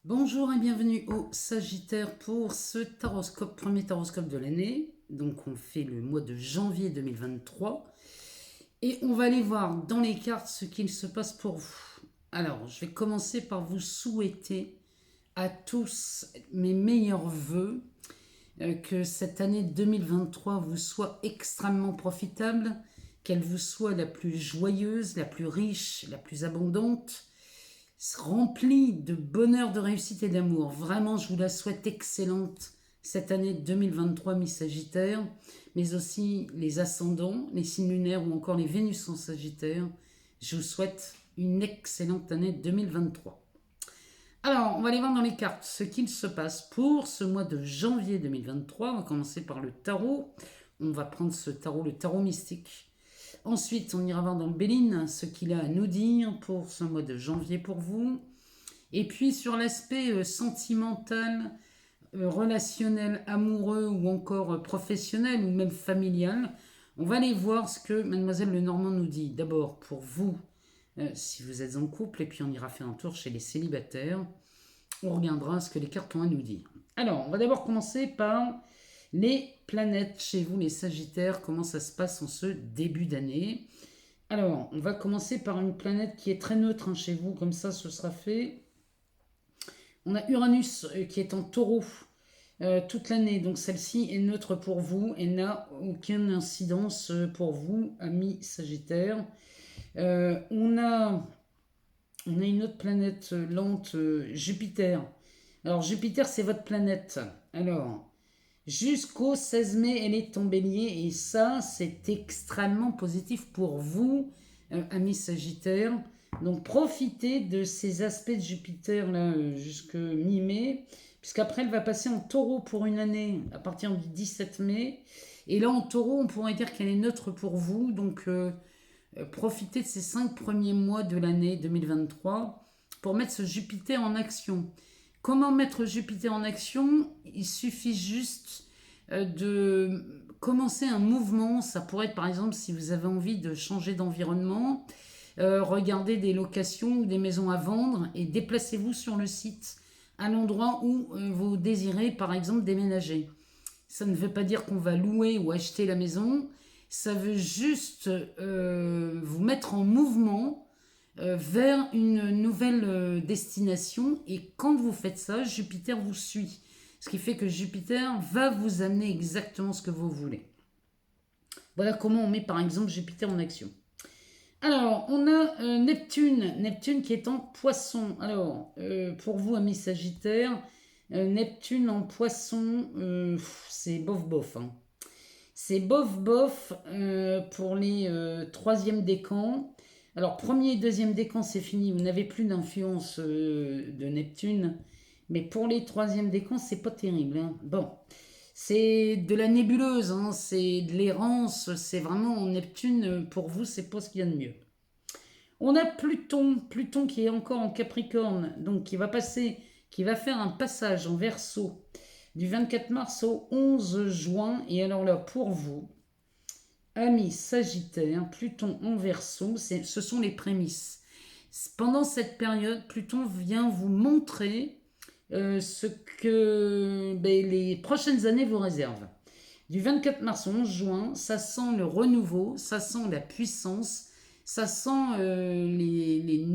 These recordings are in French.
Bonjour et bienvenue au Sagittaire pour ce taroscope, premier taroscope de l'année. Donc on fait le mois de janvier 2023 et on va aller voir dans les cartes ce qu'il se passe pour vous. Alors je vais commencer par vous souhaiter à tous mes meilleurs voeux, que cette année 2023 vous soit extrêmement profitable, qu'elle vous soit la plus joyeuse, la plus riche, la plus abondante, remplie de bonheur, de réussite et d'amour. Vraiment, je vous la souhaite excellente cette année 2023, mi-Sagittaire, mais aussi les ascendants, les signes lunaires ou encore les Vénus en Sagittaire. Je vous souhaite une excellente année 2023. Alors, on va aller voir dans les cartes ce qu'il se passe pour ce mois de janvier 2023. On va commencer par le tarot. On va prendre ce tarot, le tarot mystique. Ensuite, on ira voir dans Béline ce qu'il a à nous dire pour ce mois de janvier pour vous. Et puis sur l'aspect sentimental, relationnel, amoureux ou encore professionnel ou même familial, on va aller voir ce que Mademoiselle Lenormand nous dit. D'abord pour vous, si vous êtes en couple, et puis on ira faire un tour chez les célibataires. On regardera ce que les cartes ont à nous dire. Alors, on va d'abord commencer par les planètes chez vous, les Sagittaires, comment ça se passe en ce début d'année. Alors, on va commencer par une planète qui est très neutre chez vous, comme ça ce sera fait. On a Uranus qui est en taureau toute l'année, donc celle-ci est neutre pour vous et n'a aucune incidence pour vous, amis Sagittaires. On a une autre planète lente, Jupiter. Alors Jupiter, c'est votre planète. Alors, jusqu'au 16 mai, elle est en bélier et ça, c'est extrêmement positif pour vous, amis Sagittaire. Donc profitez de ces aspects de Jupiter là jusqu'à mi-mai, puisqu'après elle va passer en taureau pour une année à partir du 17 mai. Et là en taureau, on pourrait dire qu'elle est neutre pour vous. Donc profitez de ces 5 premiers mois de l'année 2023 pour mettre ce Jupiter en action. Comment mettre Jupiter en action? Il suffit juste de commencer un mouvement. Ça pourrait être par exemple si vous avez envie de changer d'environnement, regardez des locations ou des maisons à vendre et déplacez-vous sur le site à l'endroit où vous désirez par exemple déménager. Ça ne veut pas dire qu'on va louer ou acheter la maison, ça veut juste vous mettre en mouvement vers une nouvelle destination. Et quand vous faites ça, Jupiter vous suit. Ce qui fait que Jupiter va vous amener exactement ce que vous voulez. Voilà comment on met par exemple Jupiter en action. Alors, on a Neptune qui est en poisson. Alors, pour vous, amis Sagittaire, Neptune en poisson, c'est bof bof, hein. C'est bof bof pour les troisième décans. Alors, premier et deuxième décan, c'est fini. Vous n'avez plus d'influence de Neptune. Mais pour les troisième décans, c'est pas terrible, hein. Bon, c'est de la nébuleuse, hein, c'est de l'errance. C'est vraiment Neptune, pour vous, c'est pas ce qu'il y a de mieux. On a Pluton qui est encore en Capricorne, donc qui va faire un passage en Verseau du 24 mars au 11 juin. Et alors là, pour vous, amis Sagittaire, Pluton en Verseau, ce sont les prémices. Pendant cette période, Pluton vient vous montrer ce que les prochaines années vous réservent. Du 24 mars au 11 juin, ça sent le renouveau, ça sent la puissance, ça sent les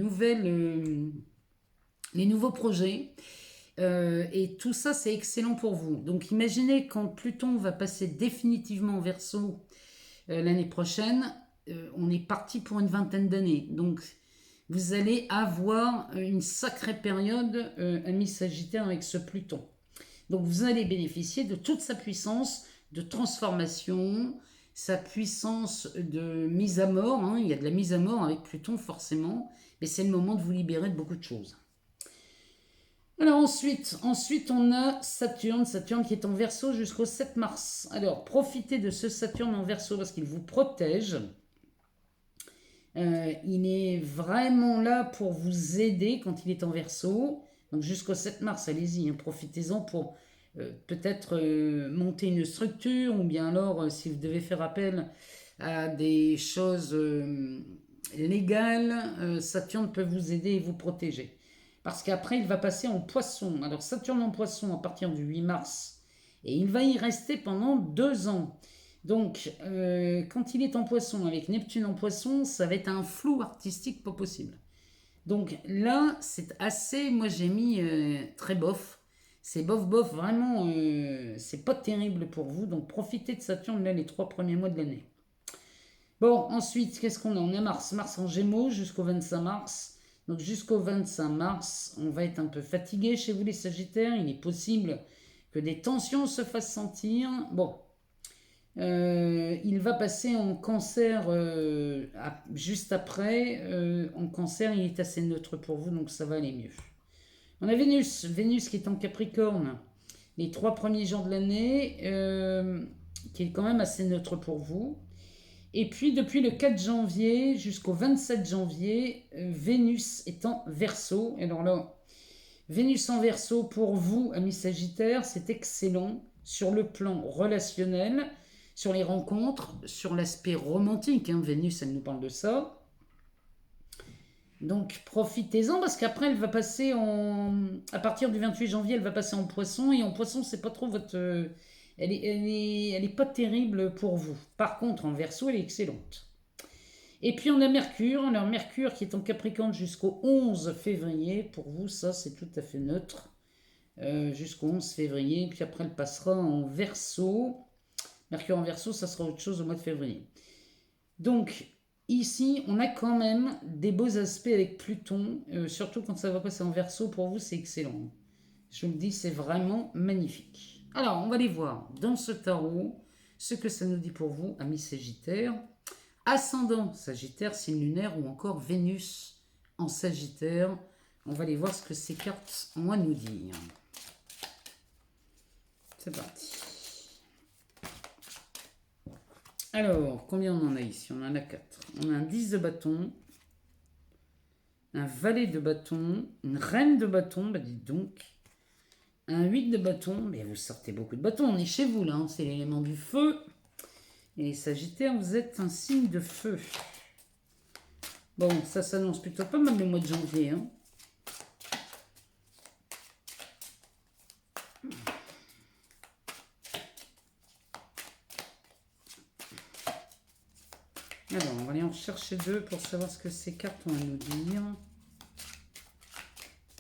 nouveaux projets. Et tout ça, c'est excellent pour vous. Donc imaginez quand Pluton va passer définitivement en Verseau l'année prochaine, on est parti pour une vingtaine d'années. Donc vous allez avoir une sacrée période, amis Sagittaire, avec ce Pluton. Donc vous allez bénéficier de toute sa puissance de transformation, sa puissance de mise à mort, hein. Il y a de la mise à mort avec Pluton forcément, mais c'est le moment de vous libérer de beaucoup de choses. Alors ensuite on a Saturne qui est en Verseau jusqu'au 7 mars. Alors profitez de ce Saturne en Verseau parce qu'il vous protège. Il est vraiment là pour vous aider quand il est en Verseau. Donc jusqu'au 7 mars, allez-y, hein, profitez-en pour peut-être monter une structure ou bien alors si vous devez faire appel à des choses légales, Saturne peut vous aider et vous protéger. parce qu'après il va passer en poisson. Alors Saturne en poisson à partir du 8 mars, et il va y rester pendant 2 ans. Donc quand il est en poisson, avec Neptune en poisson, ça va être un flou artistique pas possible. Donc là, c'est assez, moi j'ai mis très bof. C'est bof bof, vraiment, c'est pas terrible pour vous. Donc profitez de Saturne là les 3 premiers mois de l'année. Bon, ensuite, qu'est-ce qu'on a? On a Mars. Mars en Gémeaux jusqu'au 25 mars. Donc jusqu'au 25 mars, on va être un peu fatigué chez vous les Sagittaires. Il est possible que des tensions se fassent sentir. Bon, il va passer en Cancer juste après. En Cancer, il est assez neutre pour vous, donc ça va aller mieux. On a Vénus. Vénus qui est en Capricorne les 3 premiers jours de l'année, qui est quand même assez neutre pour vous. Et puis depuis le 4 janvier jusqu'au 27 janvier, Vénus est en Verseau. Alors là, Vénus en Verseau pour vous, amis Sagittaires, c'est excellent sur le plan relationnel, sur les rencontres, sur l'aspect romantique. Vénus, elle nous parle de ça. Donc profitez-en parce qu'après elle va passer à partir du 28 janvier, elle va passer en Poisson, et en Poisson c'est pas trop votre... Elle est pas terrible pour vous. Par contre, en Verseau, elle est excellente. Et puis on a Mercure. Alors Mercure qui est en Capricorne jusqu'au 11 février. Pour vous, ça c'est tout à fait neutre. Jusqu'au 11 février. Puis après, elle passera en Verseau. Mercure en Verseau, ça sera autre chose au mois de février. Donc ici, on a quand même des beaux aspects avec Pluton. Surtout quand ça va passer en Verseau, pour vous, c'est excellent. Je vous le dis, c'est vraiment magnifique. Alors, on va aller voir dans ce tarot ce que ça nous dit pour vous, amis Sagittaires. Ascendant Sagittaire, signe lunaire, ou encore Vénus en Sagittaire. On va aller voir ce que ces cartes ont à nous dire. C'est parti. Alors, combien on en a ici? On en a 4. On a un 10 de bâton, un valet de bâton, une reine de bâton, bah dites donc. Un 8 de bâton, mais vous sortez beaucoup de bâtons, on est chez vous là, c'est l'élément du feu. Et les Sagittaires, vous êtes un signe de feu. Bon, ça s'annonce plutôt pas mal le mois de janvier. Alors, on va aller en chercher 2 pour savoir ce que ces cartes ont à nous dire.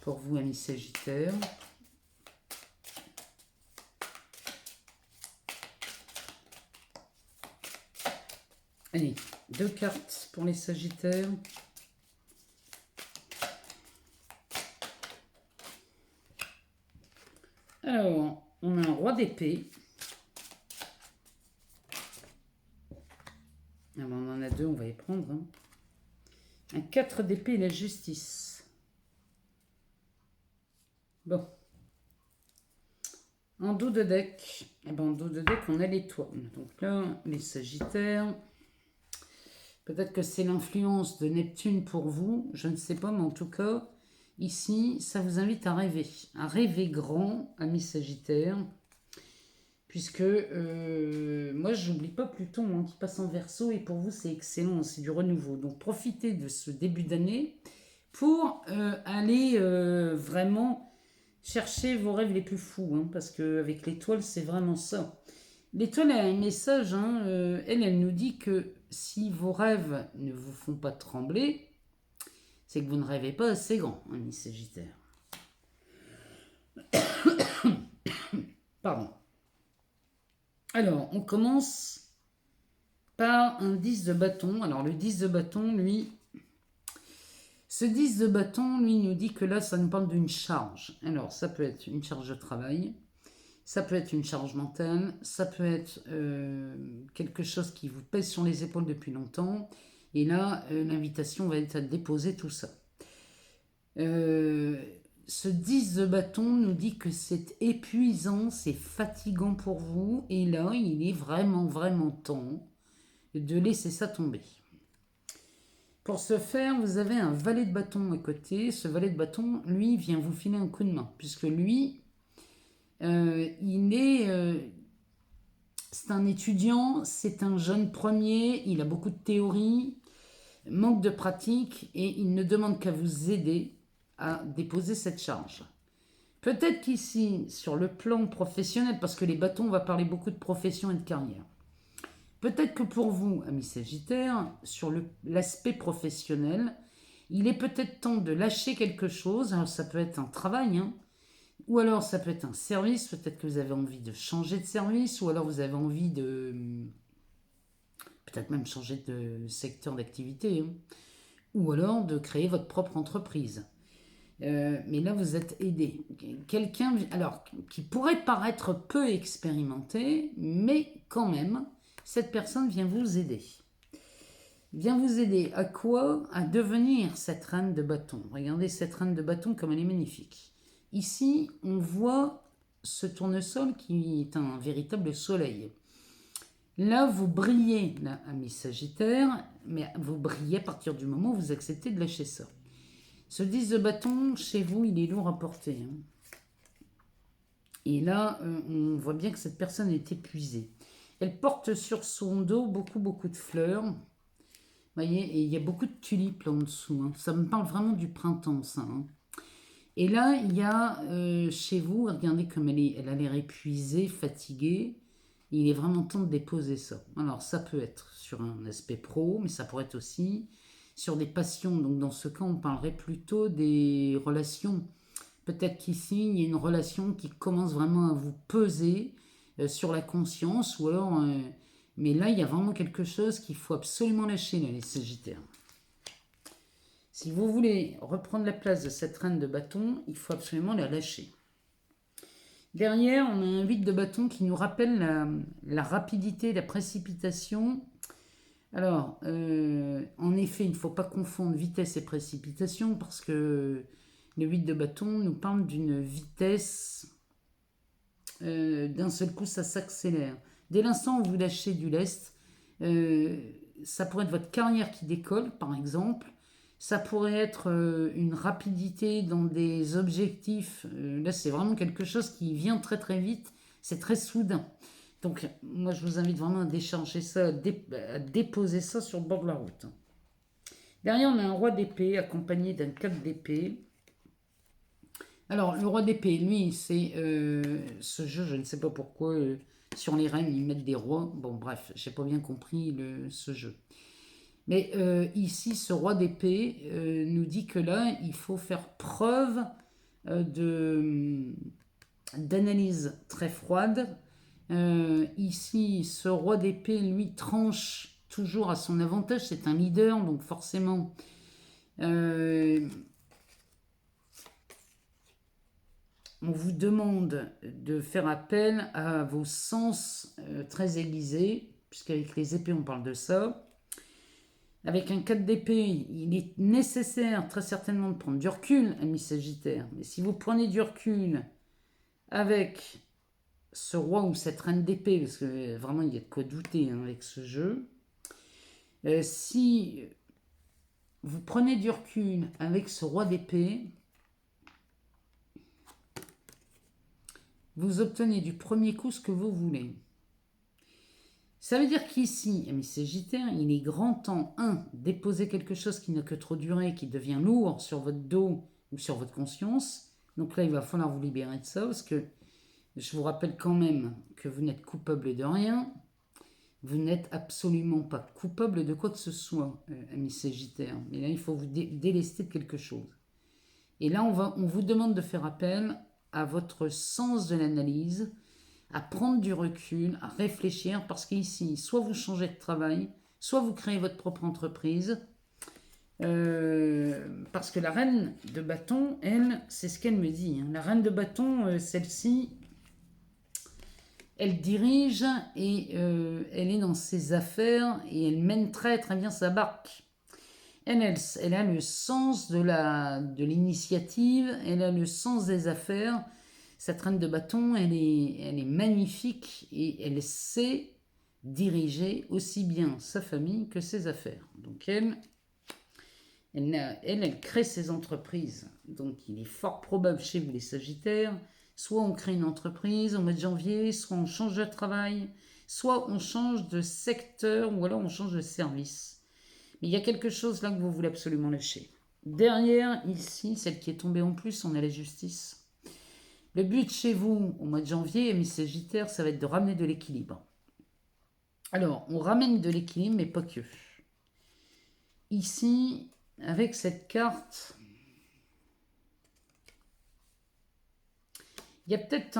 Pour vous, amis Sagittaires. Allez, 2 cartes pour les Sagittaires. Alors, on a un roi d'épée. Alors, on en a 2, on va y prendre. Un 4 d'épée et la justice. Bon. En dos de deck, en dos de deck, on a l'étoile. Donc là, les Sagittaires... Peut-être que c'est l'influence de Neptune pour vous, je ne sais pas, mais en tout cas, ici, ça vous invite à rêver grand, amis Sagittaires, puisque moi, j'oublie pas Pluton qui passe en Verseau, et pour vous, c'est excellent, c'est du renouveau. Donc, profitez de ce début d'année pour aller vraiment chercher vos rêves les plus fous, parce qu'avec l'étoile, c'est vraiment ça. L'étoile a un message, elle nous dit que si vos rêves ne vous font pas trembler, c'est que vous ne rêvez pas assez grand, amis Sagittaire. Pardon. Alors, on commence par un 10 de bâton. Alors, le 10 de bâton, lui... Ce 10 de bâton, lui, nous dit que là, ça nous parle d'une charge. Alors, ça peut être une charge de travail, ça peut être une charge mentale, ça peut être quelque chose qui vous pèse sur les épaules depuis longtemps. Et là, l'invitation va être à déposer tout ça. Ce 10 de bâton nous dit que c'est épuisant, c'est fatigant pour vous. Et là, il est vraiment, vraiment temps de laisser ça tomber. Pour ce faire, vous avez un valet de bâton à côté. Ce valet de bâton, lui, vient vous filer un coup de main. Puisque lui... c'est un étudiant, c'est un jeune premier, il a beaucoup de théorie, manque de pratique, et il ne demande qu'à vous aider à déposer cette charge. Peut-être qu'ici, sur le plan professionnel, parce que les bâtons, on va parler beaucoup de profession et de carrière. Peut-être que pour vous, amis Sagittaires, sur l'aspect professionnel, il est peut-être temps de lâcher quelque chose. Alors ça peut être un travail, hein, ou alors ça peut être un service. Peut-être que vous avez envie de changer de service, ou alors vous avez envie de peut-être même changer de secteur d'activité, hein, ou alors de créer votre propre entreprise. Mais là, vous êtes aidé. Quelqu'un, alors, qui pourrait paraître peu expérimenté, mais quand même, cette personne vient vous aider. Vient vous aider à quoi? À devenir cette reine de bâton. Regardez cette reine de bâton comme elle est magnifique. Ici, on voit ce tournesol qui est un véritable soleil. Là, vous brillez, là, amis Sagittaire, mais vous brillez à partir du moment où vous acceptez de lâcher ça. Ce 10 de bâton, chez vous, il est lourd à porter. Hein. Et là, on voit bien que cette personne est épuisée. Elle porte sur son dos beaucoup de fleurs. Vous voyez, et il y a beaucoup de tulipes là en dessous. Hein. Ça me parle vraiment du printemps, ça. Hein. Et là, il y a chez vous, regardez comme elle a l'air épuisée, fatiguée. Il est vraiment temps de déposer ça. Alors, ça peut être sur un aspect pro, mais ça pourrait être aussi sur des passions. Donc, dans ce cas, on parlerait plutôt des relations. Peut-être qu'ici, il y a une relation qui commence vraiment à vous peser sur la conscience, ou alors... mais là, il y a vraiment quelque chose qu'il faut absolument lâcher, là, les Sagittaires. Si vous voulez reprendre la place de cette reine de bâton, il faut absolument la lâcher. Derrière, on a un 8 de bâton qui nous rappelle la rapidité, la précipitation. Alors, en effet, il ne faut pas confondre vitesse et précipitation parce que le 8 de bâton nous parle d'une vitesse, d'un seul coup, ça s'accélère. Dès l'instant où vous lâchez du lest, ça pourrait être votre carrière qui décolle, par exemple. Ça pourrait être une rapidité dans des objectifs. Là, c'est vraiment quelque chose qui vient très vite. C'est très soudain. Donc, moi, je vous invite vraiment à décharger ça, à déposer ça sur le bord de la route. Derrière, on a un roi d'épée accompagné d'un 4 d'épée. Alors, le roi d'épée, lui, c'est ce jeu, je ne sais pas pourquoi, sur les reines, ils mettent des rois. Bon, bref, j'ai pas bien compris ce jeu. Mais ici, ce roi d'épée nous dit que là, il faut faire preuve d'analyse très froide. Ici, ce roi d'épée, lui, tranche toujours à son avantage. C'est un leader, donc forcément... on vous demande de faire appel à vos sens très aiguisés, puisqu'avec les épées, on parle de ça. Avec un 4 d'épée, il est nécessaire très certainement de prendre du recul, ami Sagittaire. Mais si vous prenez du recul avec ce roi ou cette reine d'épée, parce que vraiment il y a de quoi douter hein, avec ce jeu, si vous prenez du recul avec ce roi d'épée, vous obtenez du premier coup ce que vous voulez. Ça veut dire qu'ici, amis Sagittaires, il est grand temps, déposer quelque chose qui n'a que trop duré, qui devient lourd sur votre dos ou sur votre conscience. Donc là, il va falloir vous libérer de ça, parce que je vous rappelle quand même que vous n'êtes coupable de rien. Vous n'êtes absolument pas coupable de quoi que ce soit, amis Sagittaires. Mais là, il faut vous délester de quelque chose. Et là, on vous demande de faire appel à votre sens de l'analyse, à prendre du recul, à réfléchir, parce qu'ici, soit vous changez de travail, soit vous créez votre propre entreprise, parce que la reine de bâton, elle, c'est ce qu'elle me dit. Hein. La reine de bâton, celle-ci, elle dirige et elle est dans ses affaires et elle mène très bien sa barque. Elle a le sens de l'initiative, elle a le sens des affaires. Cette reine de bâton, elle est magnifique et elle sait diriger aussi bien sa famille que ses affaires. Donc elle crée ses entreprises. Donc il est fort probable chez vous les Sagittaires, soit on crée une entreprise au mois de janvier, soit on change de travail, soit on change de secteur ou alors on change de service. Mais il y a quelque chose là que vous voulez absolument lâcher. derrière, ici, celle qui est tombée en plus, on a la justice. Le but chez vous, au mois de janvier, mes Sagittaires, ça va être de ramener de l'équilibre. Alors, on ramène de l'équilibre, mais pas que. Ici, avec cette carte, il y a peut-être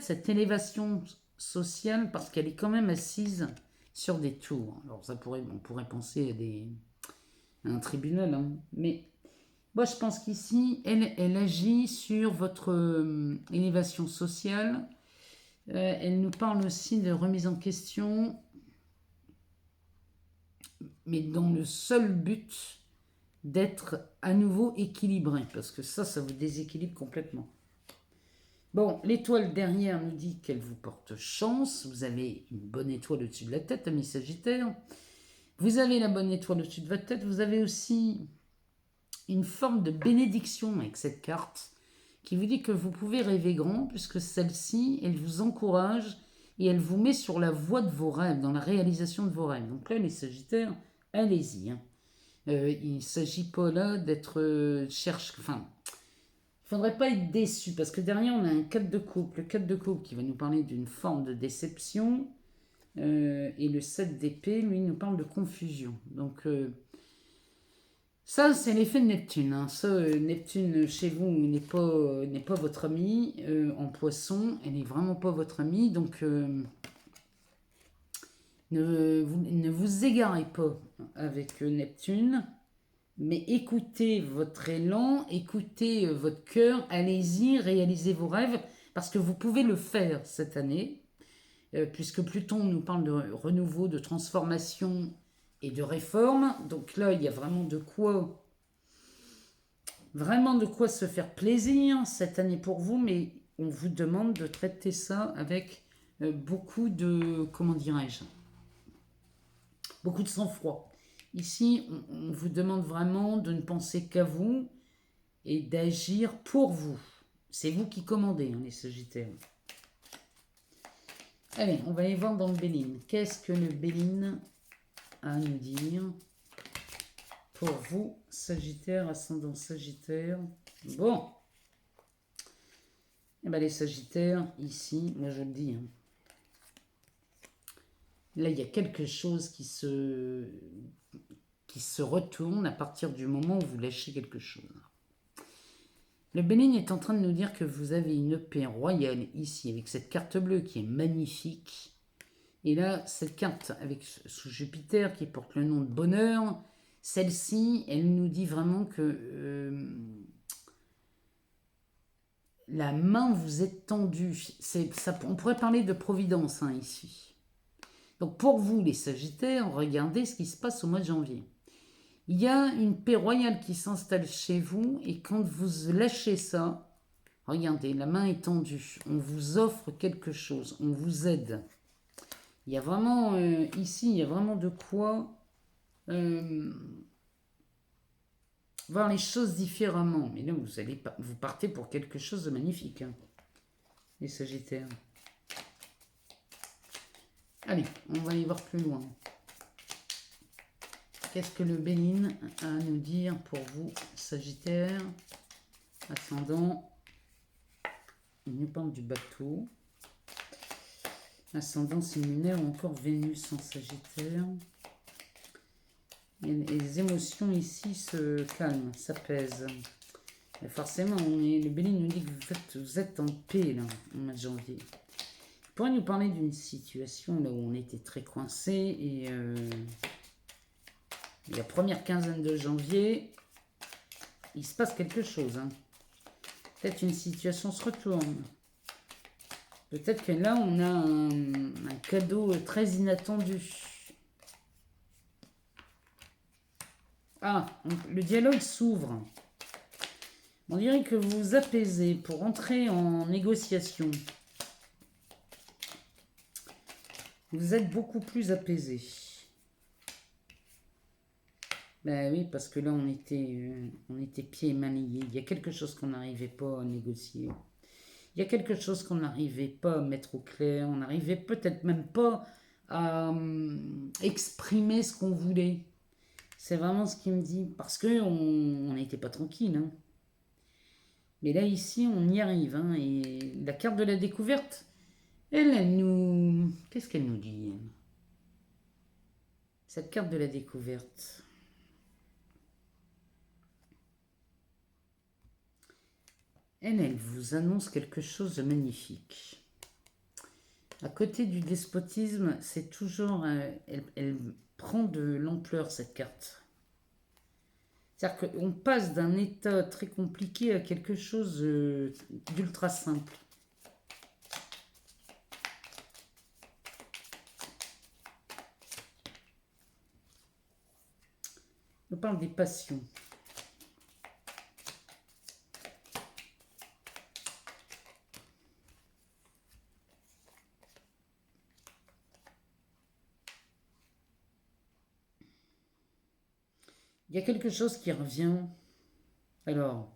cette élévation sociale parce qu'elle est quand même assise sur des tours. Alors on pourrait penser à un tribunal, hein. Mais moi je pense qu'ici, elle agit sur votre élévation sociale. Elle nous parle aussi de remise en question, mais dans le seul but d'être à nouveau équilibré, parce que ça vous déséquilibre complètement. Bon, l'étoile derrière nous dit qu'elle vous porte chance. Vous avez une bonne étoile au-dessus de la tête, amis Sagittaire. Vous avez la bonne étoile au-dessus de votre tête. Vous avez aussi une forme de bénédiction avec cette carte qui vous dit que vous pouvez rêver grand, puisque celle-ci, elle vous encourage et elle vous met sur la voie de vos rêves, dans la réalisation de vos rêves. Donc là, les Sagittaires, allez-y, hein. Il ne s'agit pas là d'être enfin, il ne faudrait pas être déçu, parce que derrière on a un 4 de coupe, le 4 de coupe qui va nous parler d'une forme de déception, et le 7 d'épée, lui, nous parle de confusion. Donc ça, c'est l'effet de Neptune, hein. Ça, Neptune chez vous n'est pas votre ami. En poisson, elle n'est vraiment pas votre ami, donc ne vous égarez pas avec Neptune, mais écoutez votre élan, écoutez votre cœur, allez-y, réalisez vos rêves, parce que vous pouvez le faire cette année, puisque Pluton nous parle de renouveau, de transformation et de réforme. Donc là, il y a vraiment de quoi se faire plaisir cette année pour vous, mais on vous demande de traiter ça avec beaucoup de, comment dirais-je, beaucoup de sang-froid. Ici, on vous demande vraiment de ne penser qu'à vous et d'agir pour vous. C'est vous qui commandez, hein, les Sagittaires. Allez, on va aller voir dans le Béline. Qu'est-ce que le Béline a à nous dire pour vous, Sagittaire, ascendant Sagittaire? Bon. Eh bien, les Sagittaires, ici, moi je le dis, hein. Là, il y a quelque chose qui se retourne à partir du moment où vous lâchez quelque chose. Le Béline est en train de nous dire que vous avez une paix royale ici, avec cette carte bleue qui est magnifique. Et là, cette carte avec sous Jupiter qui porte le nom de bonheur, celle-ci, elle nous dit vraiment que la main vous est tendue. On pourrait parler de providence, hein, ici. Donc pour vous, les Sagittaires, regardez ce qui se passe au mois de janvier. Il y a une paix royale qui s'installe chez vous, et quand vous lâchez ça, regardez, la main est tendue, on vous offre quelque chose, on vous aide. Il y a vraiment, ici, il y a vraiment de quoi voir les choses différemment. Mais là, vous partez pour quelque chose de magnifique, hein, les Sagittaires. Allez, on va y voir plus loin. Qu'est-ce que le Béline a à nous dire pour vous, Sagittaire, ascendant? Il nous parle du bateau. Ascendance lunaire ou encore Vénus en Sagittaire. Et les émotions ici se calment, s'apaisent. Forcément, le Béline nous dit que vous êtes en paix là, au mois de janvier. Il pourrait nous parler d'une situation là où on était très coincé, et la première quinzaine de janvier, il se passe quelque chose, hein. Peut-être une situation se retourne. Peut-être que là, on a un cadeau très inattendu. Ah, le dialogue s'ouvre. On dirait que vous vous apaisez pour entrer en négociation. Vous êtes beaucoup plus apaisé. Ben oui, parce que là, on était pieds et mains liés. Il y a quelque chose qu'on n'arrivait pas à négocier. Il y a quelque chose qu'on n'arrivait pas à mettre au clair. On n'arrivait peut-être même pas à exprimer ce qu'on voulait. C'est vraiment ce qu'il me dit. Parce que on n'était pas tranquille. Hein. Mais là, ici, on y arrive. Hein. Et la carte de la découverte, elle nous... Qu'est-ce qu'elle nous dit? Cette carte de la découverte. Elle vous annonce quelque chose de magnifique. À côté du despotisme, c'est toujours... elle prend de l'ampleur, cette carte. C'est-à-dire qu'on passe d'un état très compliqué à quelque chose d'ultra simple. On parle des passions. Il y a quelque chose qui revient. Alors,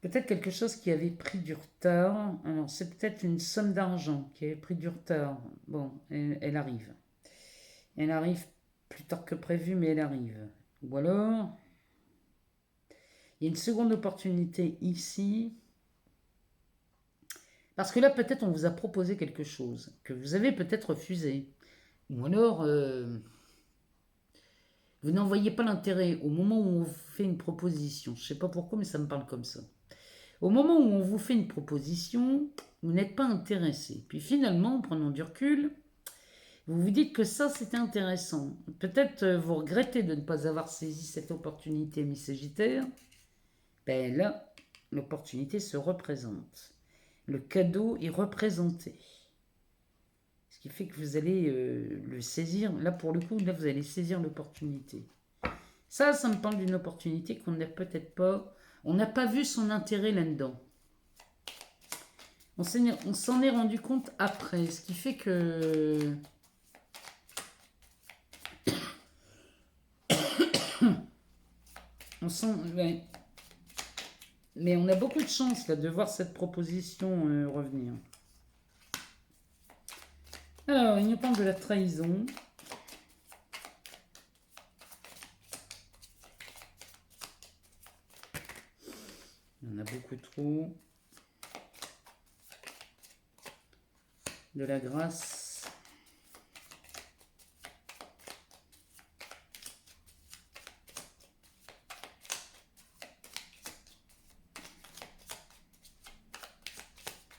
peut-être quelque chose qui avait pris du retard. Alors, c'est peut-être une somme d'argent qui avait pris du retard. Bon, elle arrive. Elle arrive plus tard que prévu, mais elle arrive. Ou alors, il y a une seconde opportunité ici. Parce que là, peut-être on vous a proposé quelque chose que vous avez peut-être refusé. Ou alors, vous n'en voyez pas l'intérêt au moment où on vous fait une proposition. Je ne sais pas pourquoi, mais ça me parle comme ça. Au moment où on vous fait une proposition, vous n'êtes pas intéressé. Puis finalement, en prenant du recul, vous vous dites que ça, c'était intéressant. Peut-être vous regrettez de ne pas avoir saisi cette opportunité, Miss Sagittaire. Ben là, l'opportunité se représente. Le cadeau est représenté. Ce qui fait que vous allez le saisir. Là, pour le coup, là, vous allez saisir l'opportunité. Ça me parle d'une opportunité qu'on n'a peut-être pas... On n'a pas vu son intérêt là-dedans. On s'en est rendu compte après. Ce qui fait que... on sent... Ouais. Mais on a beaucoup de chance là, de voir cette proposition revenir. Alors, il nous parle de la trahison. Il y en a beaucoup trop. De la grâce.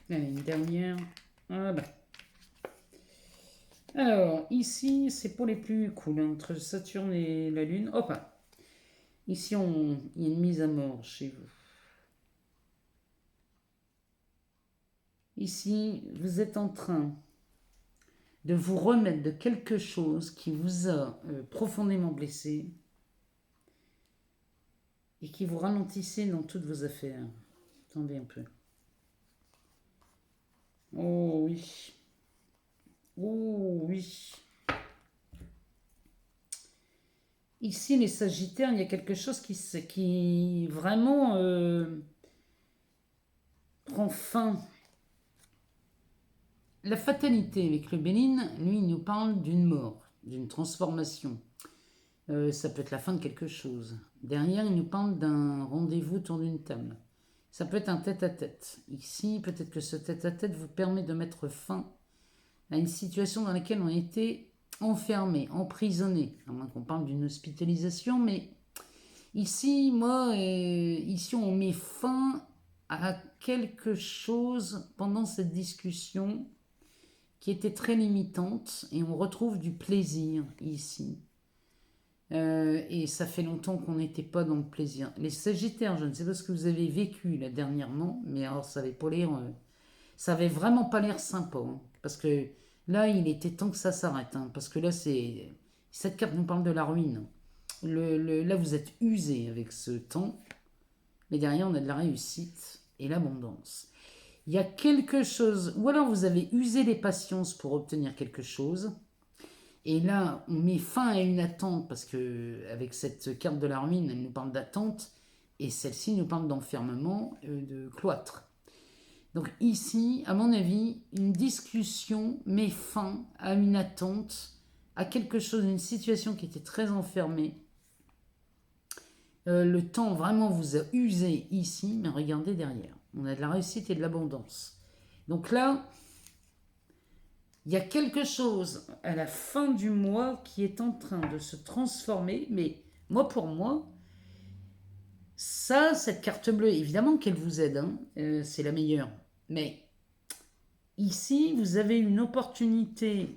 Allez, une dernière. Voilà. Alors, ici, c'est pour les plus cool, hein, entre Saturne et la Lune. Hop, hein. Ici, il y a une mise à mort chez vous. Ici, vous êtes en train de vous remettre de quelque chose qui vous a profondément blessé et qui vous ralentissait dans toutes vos affaires. Attendez un peu. Oh oui. Oh oui. Ici, les Sagittaires, il y a quelque chose qui vraiment prend fin. La fatalité avec le Béline, lui, il nous parle d'une mort, d'une transformation. Ça peut être la fin de quelque chose. Derrière, il nous parle d'un rendez-vous autour d'une table. Ça peut être un tête-à-tête. Ici, peut-être que ce tête-à-tête vous permet de mettre fin à une situation dans laquelle on était enfermé, emprisonné. À moins qu'on parle d'une hospitalisation, mais ici, ici, on met fin à quelque chose pendant cette discussion qui était très limitante et on retrouve du plaisir ici. Et ça fait longtemps qu'on n'était pas dans le plaisir. Les Sagittaires, je ne sais pas ce que vous avez vécu là dernièrement, mais alors ça avait pas l'air, ça avait vraiment pas l'air sympa, hein, parce que là il était temps que ça s'arrête, hein, parce que là c'est cette carte nous parle de la ruine. Là vous êtes usé avec ce temps, mais derrière on a de la réussite et l'abondance. Il y a quelque chose, ou alors vous avez usé les patiences pour obtenir quelque chose. Et là, on met fin à une attente parce que avec cette carte de la ruine, elle nous parle d'attente et celle-ci nous parle d'enfermement, de cloître. Donc ici, à mon avis, une discussion met fin à une attente, à quelque chose, une situation qui était très enfermée Le temps vraiment vous a usé ici, mais regardez derrière. On a de la réussite et de l'abondance. Donc là, il y a quelque chose à la fin du mois qui est en train de se transformer, mais moi pour moi, ça, cette carte bleue, évidemment qu'elle vous aide, hein, c'est la meilleure. Mais ici, vous avez une opportunité,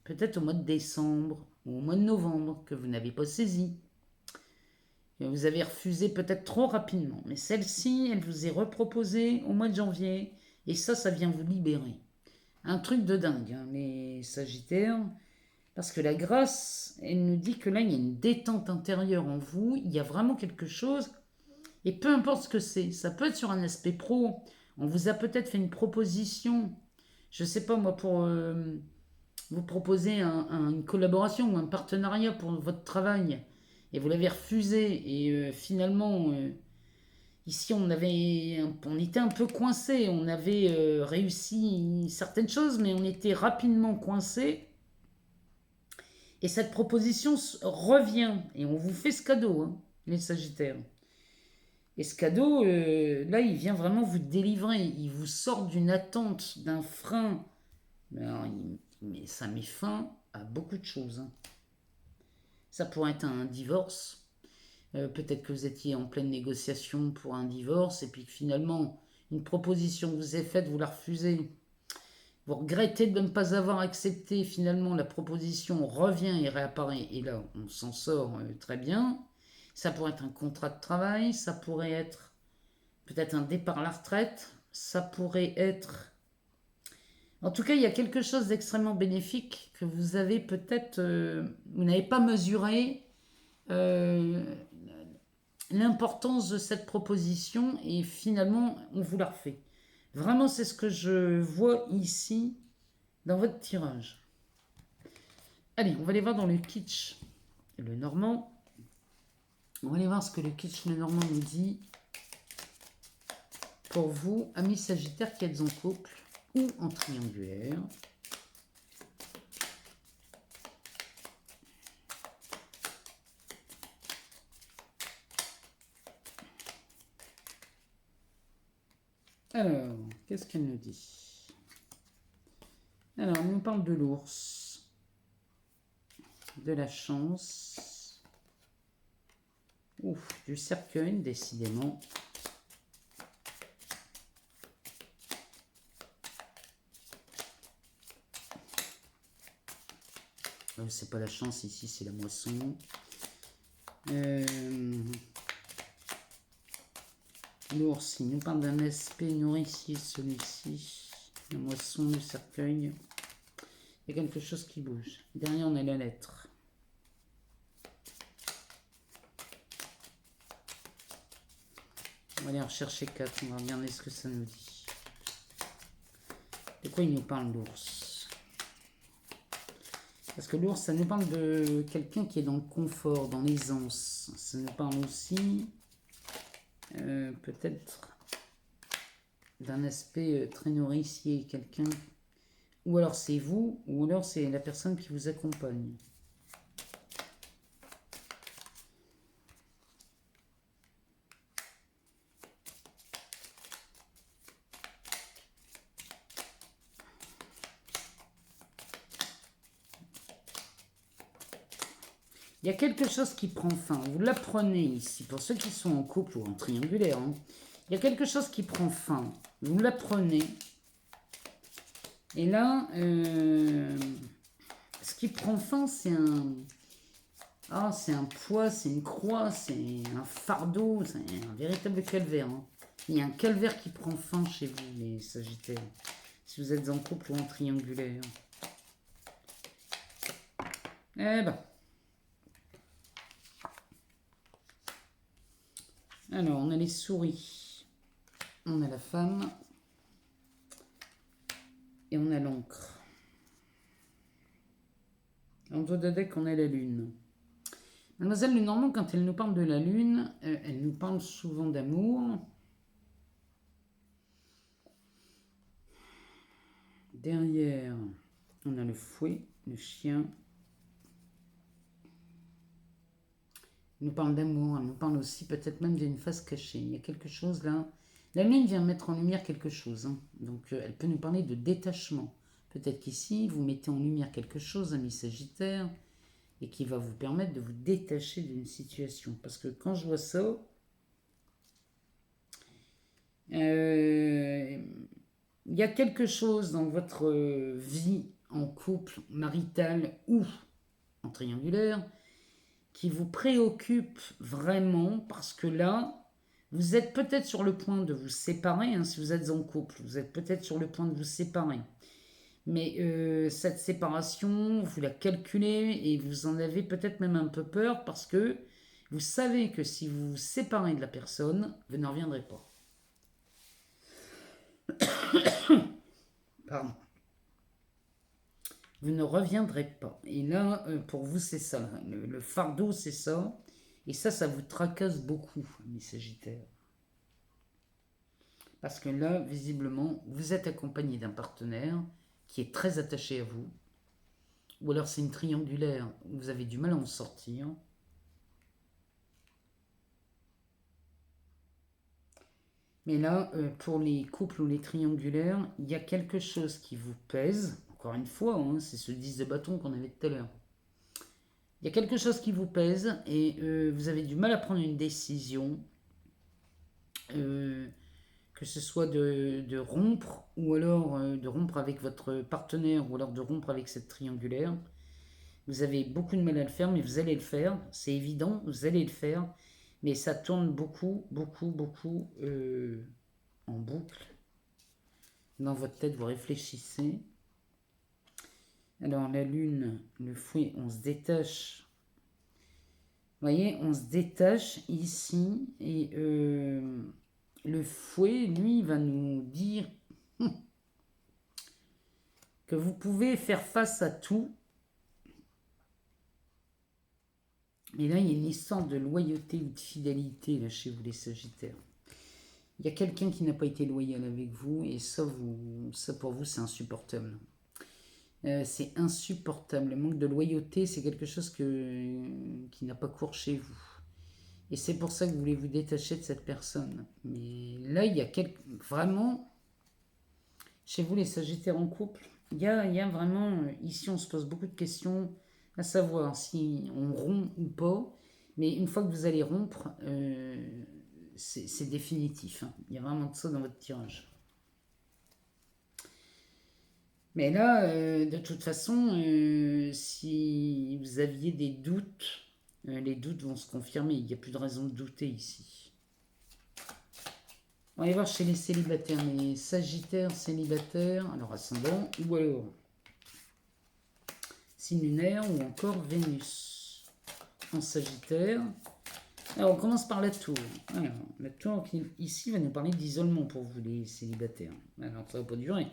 peut-être au mois de décembre ou au mois de novembre, que vous n'avez pas saisi. Vous avez refusé peut-être trop rapidement. Mais celle-ci, elle vous est reproposée au mois de janvier. Et ça vient vous libérer. Un truc de dingue, hein, les Sagittaires. Parce que la grâce, elle nous dit que là, il y a une détente intérieure en vous. Il y a vraiment quelque chose. Et peu importe ce que c'est. Ça peut être sur un aspect pro. On vous a peut-être fait une proposition. Je ne sais pas moi, pour vous proposer une collaboration ou un partenariat pour votre travail. Et vous l'avez refusé. Et finalement, ici, on était un peu coincé. On avait réussi certaines choses, mais on était rapidement coincé. Et cette proposition revient. Et on vous fait ce cadeau, hein, les Sagittaires. Et ce cadeau, là, il vient vraiment vous délivrer. Il vous sort d'une attente, d'un frein. Alors, mais ça met fin à beaucoup de choses, hein. Ça pourrait être un divorce. Peut-être que vous étiez en pleine négociation pour un divorce et puis que finalement, une proposition vous est faite, vous la refusez. Vous regrettez de ne pas avoir accepté. Finalement, la proposition revient et réapparaît. Et là, on s'en sort très bien. Ça pourrait être un contrat de travail. Ça pourrait être peut-être un départ à la retraite. Ça pourrait être... En tout cas, il y a quelque chose d'extrêmement bénéfique que vous avez peut-être... vous n'avez pas mesuré l'importance de cette proposition et finalement, on vous la refait. Vraiment, c'est ce que je vois ici dans votre tirage. Allez, on va aller voir dans le kitsch le normand. On va aller voir ce que le kitsch le normand nous dit pour vous, amis Sagittaires qui êtes en couple ou en triangulaire. Alors, qu'est-ce qu'elle nous dit? Alors, on nous parle de l'ours, de la chance, ouf, du cercueil, décidément. C'est pas la chance, ici c'est la moisson. L'ours, il nous parle d'un aspect nourricier, celui-ci. La moisson, le cercueil. Il y a quelque chose qui bouge. Derrière, on a la lettre. On va aller rechercher 4. On va regarder ce que ça nous dit. De quoi il nous parle, l'ours? Parce que l'ours, ça nous parle de quelqu'un qui est dans le confort, dans l'aisance. Ça nous parle aussi... peut-être d'un aspect très nourricier, quelqu'un, ou alors c'est vous, ou alors c'est la personne qui vous accompagne. Il y a quelque chose qui prend fin, vous l'apprenez ici, pour ceux qui sont en couple ou en triangulaire, hein. Il y a quelque chose qui prend fin, vous l'apprenez. Et là, ce qui prend fin, c'est c'est un poids, c'est une croix, c'est un fardeau, c'est un véritable calvaire, hein. Il y a un calvaire qui prend fin chez vous, les Sagittaires, si vous êtes en couple ou en triangulaire. Eh ben. Alors, on a les souris, on a la femme, et on a l'encre. En dos de deck, on a la lune. Mademoiselle Lenormand, quand elle nous parle de la lune, elle nous parle souvent d'amour. Derrière, on a le fouet, le chien. nous parle d'amour, elle nous parle aussi peut-être même d'une face cachée. Il y a quelque chose là. La lune vient mettre en lumière quelque chose, hein. Donc elle peut nous parler de détachement. Peut-être qu'ici, vous mettez en lumière quelque chose, ami Sagittaire, et qui va vous permettre de vous détacher d'une situation. Parce que quand je vois ça, il y a quelque chose dans votre vie en couple, marital ou en triangulaire, qui vous préoccupe vraiment, parce que là, vous êtes peut-être sur le point de vous séparer, hein, si vous êtes en couple, vous êtes peut-être sur le point de vous séparer. Mais cette séparation, vous la calculez et vous en avez peut-être même un peu peur parce que vous savez que si vous vous séparez de la personne, vous ne reviendrez pas. Pardon. Vous ne reviendrez pas. Et là, pour vous, c'est ça. Le fardeau, c'est ça. Et ça vous tracasse beaucoup, mes Sagittaires. Parce que là, visiblement, vous êtes accompagné d'un partenaire qui est très attaché à vous. Ou alors c'est une triangulaire, vous avez du mal à en sortir. Mais là, pour les couples ou les triangulaires, il y a quelque chose qui vous pèse. Encore une fois, hein, c'est ce 10 de bâton qu'on avait tout à l'heure. Il y a quelque chose qui vous pèse et vous avez du mal à prendre une décision. Que ce soit de rompre ou alors de rompre avec votre partenaire ou alors de rompre avec cette triangulaire. Vous avez beaucoup de mal à le faire, mais vous allez le faire. C'est évident, vous allez le faire. Mais ça tourne beaucoup en boucle. Dans votre tête, vous réfléchissez. Alors la lune, le fouet, on se détache. Vous voyez, on se détache ici. Et le fouet, lui, va nous dire que vous pouvez faire face à tout. Et là, il y a une histoire de loyauté ou de fidélité là, chez vous, les Sagittaires. Il y a quelqu'un qui n'a pas été loyal avec vous, et ça pour vous, c'est insupportable. C'est insupportable. Le manque de loyauté, c'est quelque chose qui n'a pas cours chez vous. Et c'est pour ça que vous voulez vous détacher de cette personne. Mais là, il y a vraiment, chez vous, les Sagittaires en couple, il y a vraiment, ici, on se pose beaucoup de questions, à savoir si on rompt ou pas. Mais une fois que vous allez rompre, c'est définitif, hein. Il y a vraiment de ça dans votre tirage. Mais là, de toute façon, si vous aviez des doutes, les doutes vont se confirmer. Il n'y a plus de raison de douter ici. On va aller voir chez les célibataires, les Sagittaires célibataires, alors ascendant, ou alors signe lunaire, ou encore Vénus en Sagittaire. Alors on commence par la tour. Alors, la tour ici va nous parler d'isolement pour vous, les célibataires. Alors ça va pas durer.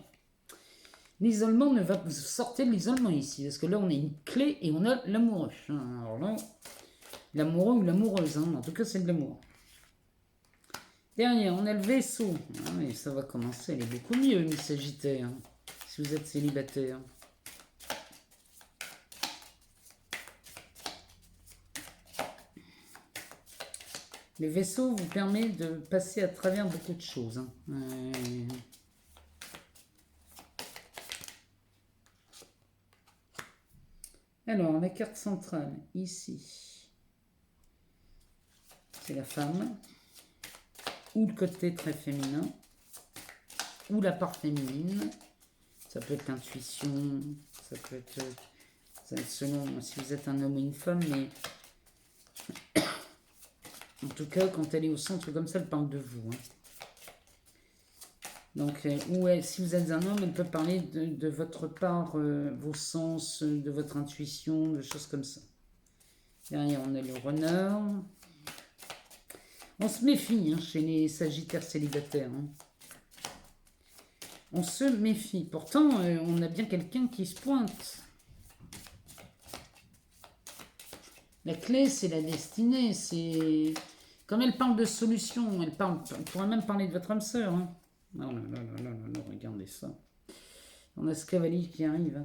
L'isolement ne va sortir de l'isolement ici, parce que là on a une clé et on a l'amoureux. Alors là, l'amoureux ou l'amoureuse, hein. En tout cas c'est de l'amour. Derrière, on a le vaisseau. Ah, et ça va commencer, elle est beaucoup mieux, mes Sagittaires, hein, si vous êtes célibataire. Le vaisseau vous permet de passer à travers beaucoup de choses, hein. Alors, la carte centrale, ici, c'est la femme, ou le côté très féminin, ou la part féminine. Ça peut être l'intuition, ça peut être selon si vous êtes un homme ou une femme, mais en tout cas, quand elle est au centre comme ça, elle parle de vous, hein. Donc, si vous êtes un homme, elle peut parler de votre part, vos sens, de votre intuition, de choses comme ça. Derrière, on a le renard. On se méfie, hein, chez les Sagittaires célibataires, hein. On se méfie. Pourtant, on a bien quelqu'un qui se pointe. La clé, c'est la destinée. C'est comme elle parle de solution. Elle pourrait même parler de votre âme sœur, hein. Non, regardez ça. On a ce cavalier qui arrive.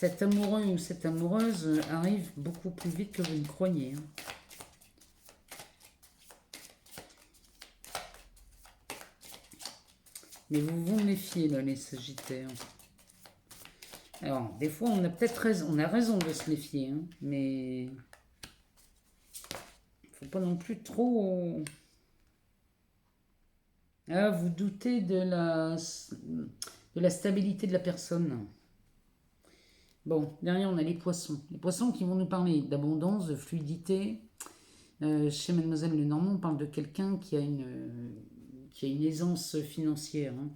cet amoureux ou cette amoureuse arrive beaucoup plus vite que vous ne croyez. Hein. Mais vous vous méfiez, là, les Sagittaires. Alors, des fois, on a peut-être raison, on a raison de se méfier, hein, mais faut pas non plus trop... Ah, vous doutez de la stabilité de la personne. Bon, derrière, on a les poissons. Les poissons qui vont nous parler d'abondance, de fluidité. Chez Mademoiselle Lenormand, on parle de quelqu'un qui a une aisance financière. Hein.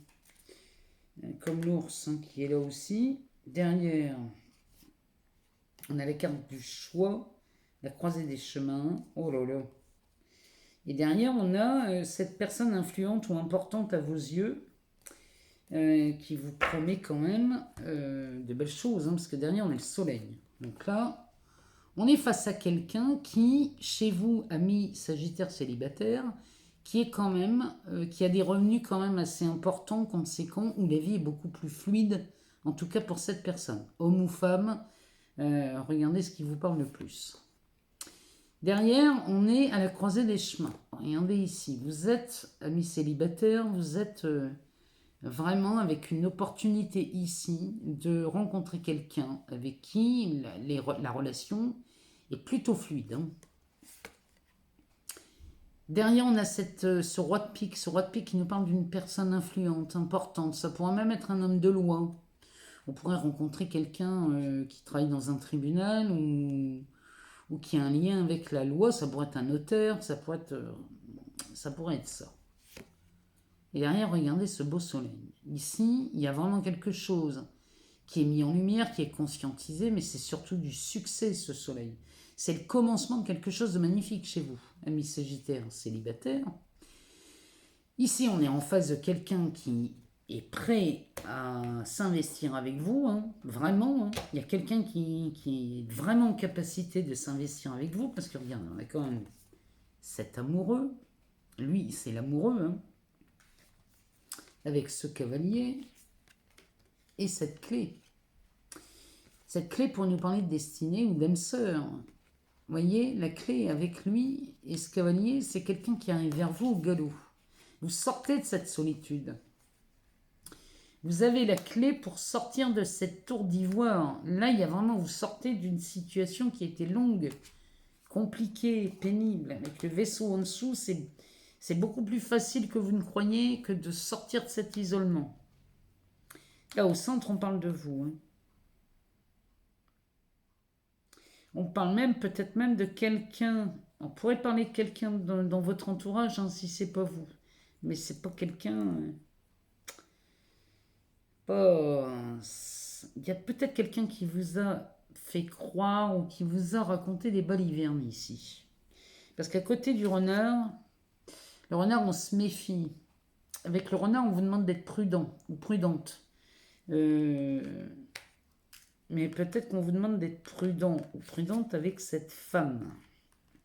Comme l'ours, hein, qui est là aussi. Derrière, on a la carte du choix, la croisée des chemins. Oh là là. Et derrière, on a cette personne influente ou importante à vos yeux qui vous promet quand même de belles choses, hein, parce que derrière, on a le soleil. Donc là, on est face à quelqu'un qui, chez vous, ami Sagittaire célibataire, qui est quand même, qui a des revenus quand même assez importants, conséquents, où la vie est beaucoup plus fluide, en tout cas pour cette personne. Homme ou femme, regardez ce qui vous parle le plus. Derrière, on est à la croisée des chemins. Regardez ici, vous êtes, amis célibataires, vous êtes vraiment avec une opportunité ici de rencontrer quelqu'un avec qui la relation est plutôt fluide. Hein. Derrière, on a ce roi de pique qui nous parle d'une personne influente, importante. Ça pourrait même être un homme de loi. On pourrait rencontrer quelqu'un qui travaille dans un tribunal ou qui a un lien avec la loi. Ça pourrait être un notaire, ça pourrait être ça. Et derrière, regardez ce beau soleil. Ici, il y a vraiment quelque chose qui est mis en lumière, qui est conscientisé, mais c'est surtout du succès, ce soleil. C'est le commencement de quelque chose de magnifique chez vous, amis Sagittaires célibataires. Ici, on est en face de quelqu'un qui est prêt à s'investir avec vous, hein, vraiment. Hein. Il y a quelqu'un qui est vraiment en capacité de s'investir avec vous, parce que regarde, on a quand même cet amoureux. Lui, c'est l'amoureux, hein, avec ce cavalier et cette clé. Cette clé pour nous parler de destinée ou d'âme sœur. Vous voyez, la clé avec lui et ce cavalier, c'est quelqu'un qui arrive vers vous au galop. Vous sortez de cette solitude. Vous avez la clé pour sortir de cette tour d'ivoire. Là, il y a vraiment, vous sortez d'une situation qui était longue, compliquée, pénible. Avec le vaisseau en dessous, c'est beaucoup plus facile que vous ne croyez que de sortir de cet isolement. Là, au centre, on parle de vous. Hein. On parle même, peut-être même de quelqu'un. On pourrait parler de quelqu'un dans votre entourage, hein, si c'est pas vous. Mais c'est pas quelqu'un. Il y a peut-être quelqu'un qui vous a fait croire ou qui vous a raconté des balivernes ici. Parce qu'à côté du renard, le renard, on se méfie. Avec le renard, on vous demande d'être prudent ou prudente. Mais peut-être qu'on vous demande d'être prudent ou prudente avec cette femme.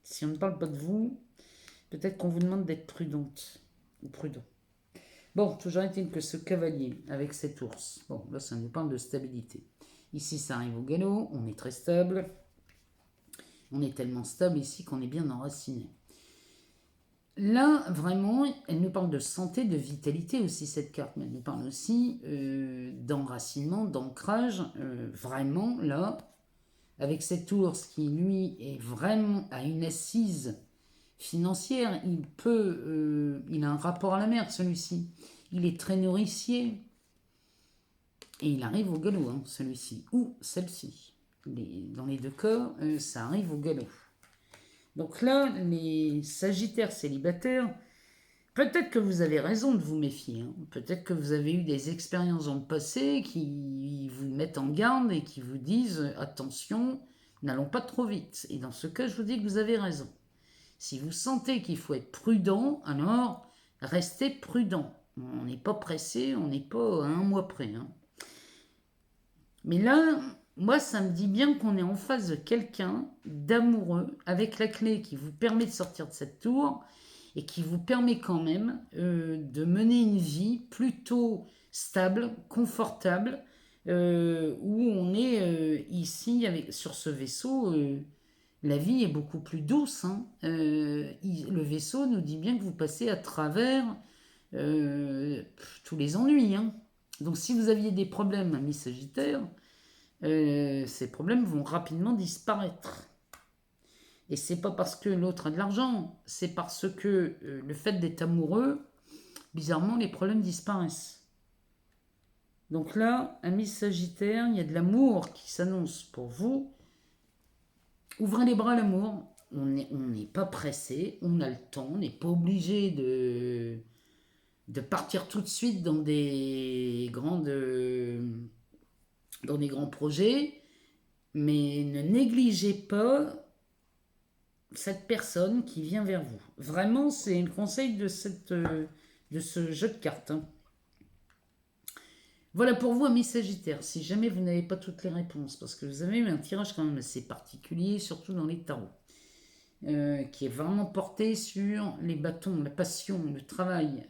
Si on ne parle pas de vous, peut-être qu'on vous demande d'être prudente ou prudent. Bon, toujours est-il que ce cavalier avec cet ours, bon, là ça nous parle de stabilité. Ici ça arrive au galop, on est très stable. On est tellement stable ici qu'on est bien enraciné. Là, vraiment, elle nous parle de santé, de vitalité aussi, cette carte. Mais elle nous parle aussi d'enracinement, d'ancrage. Vraiment, là, avec cet ours qui, lui, est vraiment à une assise financière, il a un rapport à la mer, celui-ci. Il est très nourricier. Et il arrive au galop, hein, celui-ci. Ou celle-ci. Dans les deux cas, ça arrive au galop. Donc là, les Sagittaires célibataires, peut-être que vous avez raison de vous méfier. Hein. Peut-être que vous avez eu des expériences dans le passé qui vous mettent en garde et qui vous disent « Attention, n'allons pas trop vite ». Et dans ce cas, je vous dis que vous avez raison. Si vous sentez qu'il faut être prudent, alors restez prudent. On n'est pas pressé, on n'est pas à un mois près. Hein. Mais là... Moi, ça me dit bien qu'on est en face de quelqu'un d'amoureux avec la clé qui vous permet de sortir de cette tour et qui vous permet quand même de mener une vie plutôt stable, confortable, où on est ici, sur ce vaisseau, la vie est beaucoup plus douce. Hein. Le vaisseau nous dit bien que vous passez à travers tous les ennuis. Hein. Donc si vous aviez des problèmes, amis Sagittaire, ces problèmes vont rapidement disparaître. Et c'est pas parce que l'autre a de l'argent, c'est parce que le fait d'être amoureux, bizarrement, les problèmes disparaissent. Donc là, amis Sagittaire, il y a de l'amour qui s'annonce pour vous. Ouvrez les bras à l'amour. On n'est pas pressé, on a le temps, on n'est pas obligé de partir tout de suite dans des grands projets, mais ne négligez pas cette personne qui vient vers vous. Vraiment, c'est le conseil de ce jeu de cartes. Hein. Voilà pour vous, amis Sagittaires. Si jamais vous n'avez pas toutes les réponses, parce que vous avez eu un tirage quand même assez particulier, surtout dans les tarots, qui est vraiment porté sur les bâtons, la passion, le travail,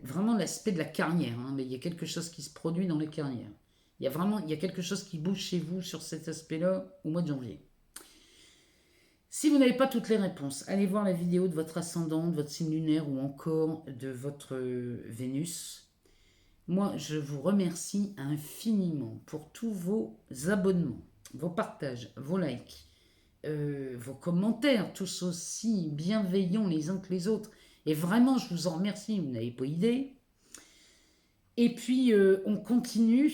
vraiment l'aspect de la carrière. Hein. Il y a quelque chose qui se produit dans les carrières. Il y a quelque chose qui bouge chez vous sur cet aspect-là au mois de janvier. Si vous n'avez pas toutes les réponses, allez voir la vidéo de votre ascendant, de votre signe lunaire ou encore de votre Vénus. Moi, je vous remercie infiniment pour tous vos abonnements, vos partages, vos likes, vos commentaires, tous aussi bienveillants les uns que les autres. Et vraiment, je vous en remercie, vous n'avez pas idée. Et puis, on continue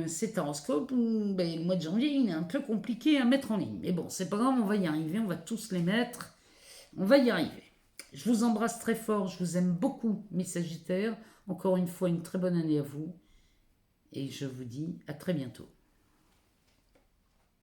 cet horoscope où le mois de janvier, il est un peu compliqué à mettre en ligne. Mais bon, c'est pas grave, on va y arriver, on va tous les mettre. On va y arriver. Je vous embrasse très fort, je vous aime beaucoup, mes Sagittaires. Encore une fois, une très bonne année à vous. Et je vous dis à très bientôt.